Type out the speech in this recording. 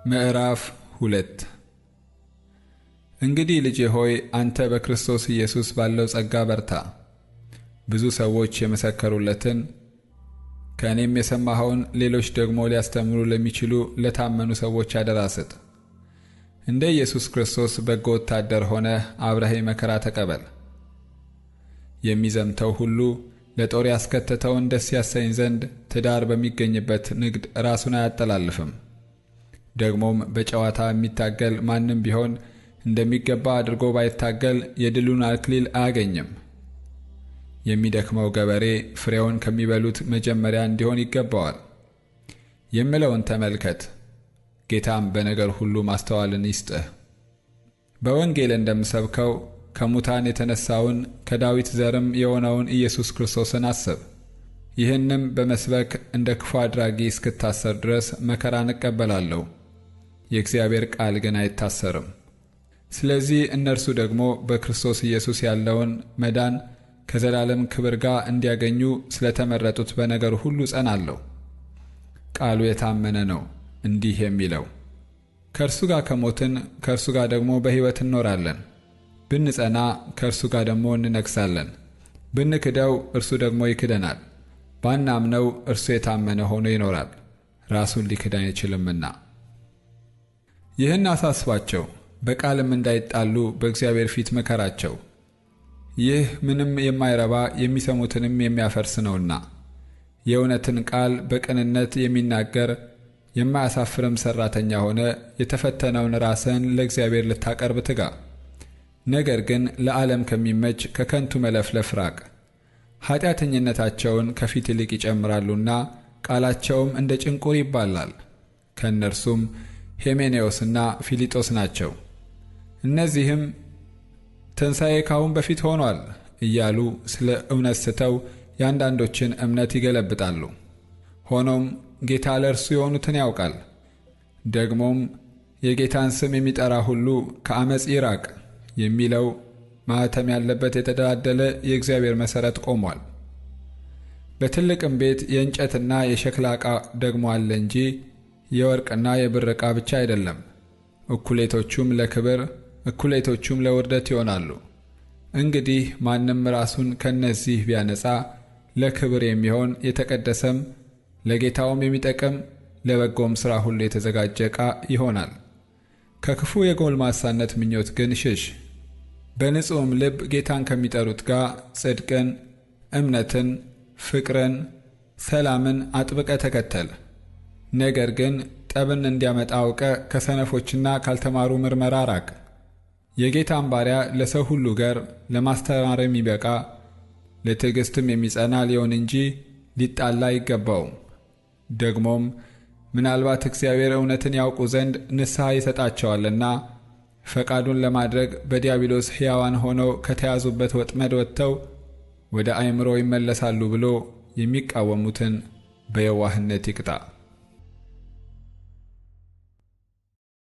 ምዕራፍ 2 እንግዲህ ልጄ ሆይ አንተ በክርስቶስ ኢየሱስ ባለው ጸጋ በርታ። ብዙ ሰዎች የመሰከሩለትን ከእኔም የሰማኸውን ሌሎች ደግሞ ሊያስተምሩ ለሚችሉ ለታመኑ ሰዎች አደራ ስጥ። እንደ ኢየሱስ ክርስቶስ በጎ ወታደር ሆነህ አብረህ መከራ ተቀበል። የሚዘምተው ሁሉ ለጦር ያስከተተውን ደስ ያሰኝ ዘንድ ትዳር በሚገኝበት ንግድ ራሱን አያጠላልፍም። ደግሞም በጨዋታ የሚታገል ማንም ቢሆን እንደሚገባ አድርጎ ባይታገል የድሉን አክሊል አያገኝም። የሚደክመው ገበሬ ፍሬውን ከሚበሉት መጀመሪያ እንዲሆን ይገባዋል። የምለውን ተመልከት፣ ጌታም በነገር ሁሉ ማስተዋልን ይስጥህ። በወንጌል እንደምሰብከው ከሙታን የተነሳውን ከዳዊት ዘርም የሆነውን ኢየሱስ ክርስቶስን አስብ። ይህንም በመስበክ እንደ ክፉ አድራጊ እስክታሰር ድረስ መከራን እቀበላለሁ። የእግዚአብሔር ቃል ግን አይታሰርም። ስለዚህ እነርሱ ደግሞ በክርስቶስ ኢየሱስ ያለውን መዳን ከዘላለም ክብር ጋር እንዲያገኙ ስለተመረጡት በነገር ሁሉ ጸናለሁ። ቃሉ የታመነ ነው፣ እንዲህ የሚለው ከእርሱ ጋር ከሞትን ከእርሱ ጋር ደግሞ በሕይወት እንኖራለን። ብንጸና ከእርሱ ጋር ደግሞ እንነግሣለን። ብንክደው እርሱ ደግሞ ይክደናል። ባናምነው እርሱ የታመነ ሆኖ ይኖራል፣ ራሱን ሊክድ አይችልምና። ይህን አሳስባቸው፣ በቃልም እንዳይጣሉ በእግዚአብሔር ፊት ምከራቸው። ይህ ምንም የማይረባ የሚሰሙትንም የሚያፈርስ ነውና። የእውነትን ቃል በቅንነት የሚናገር የማያሳፍርም ሠራተኛ ሆነ የተፈተነውን ራስህን ለእግዚአብሔር ልታቀርብ ትጋ። ነገር ግን ለዓለም ከሚመች ከከንቱ መለፍለፍ ራቅ። ኃጢአተኝነታቸውን ከፊት ይልቅ ይጨምራሉና ቃላቸውም እንደ ጭንቁር ይባላል። ከእነርሱም ሄሜኔዎስና ፊሊጦስ ናቸው። እነዚህም ትንሣኤ ካሁን በፊት ሆኗል እያሉ ስለ እውነት ስተው የአንዳንዶችን እምነት ይገለብጣሉ። ሆኖም ጌታ ለእርሱ የሆኑትን ያውቃል። ደግሞም የጌታን ስም የሚጠራ ሁሉ ከአመፅ ይራቅ የሚለው ማኅተም ያለበት የተደላደለ የእግዚአብሔር መሠረት ቆሟል። በትልቅም ቤት የእንጨትና የሸክላ ዕቃ ደግሞ አለ እንጂ የወርቅና የብር ዕቃ ብቻ አይደለም። እኩሌቶቹም ለክብር እኩሌቶቹም ለውርደት ይሆናሉ። እንግዲህ ማንም ራሱን ከነዚህ ቢያነጻ ለክብር የሚሆን የተቀደሰም ለጌታውም የሚጠቅም ለበጎም ሥራ ሁሉ የተዘጋጀ ዕቃ ይሆናል። ከክፉ የጎልማሳነት ምኞት ግን ሽሽ። በንጹሕም ልብ ጌታን ከሚጠሩት ጋር ጽድቅን፣ እምነትን፣ ፍቅርን፣ ሰላምን አጥብቀ ተከተል። ነገር ግን ጠብን እንዲያመጣ አውቀ ከሰነፎችና ካልተማሩ ምርመራ ራቅ። የጌታን ባሪያ ለሰው ሁሉ ገር ለማስተማር የሚበቃ ለትዕግሥትም የሚጸና ሊሆን እንጂ ሊጣላ አይገባውም። ደግሞም ምናልባት እግዚአብሔር እውነትን ያውቁ ዘንድ ንስሐ ይሰጣቸዋልና ፈቃዱን ለማድረግ በዲያብሎስ ሕያዋን ሆነው ከተያዙበት ወጥመድ ወጥተው ወደ አእምሮ ይመለሳሉ ብሎ የሚቃወሙትን በየዋህነት ይቅጣ።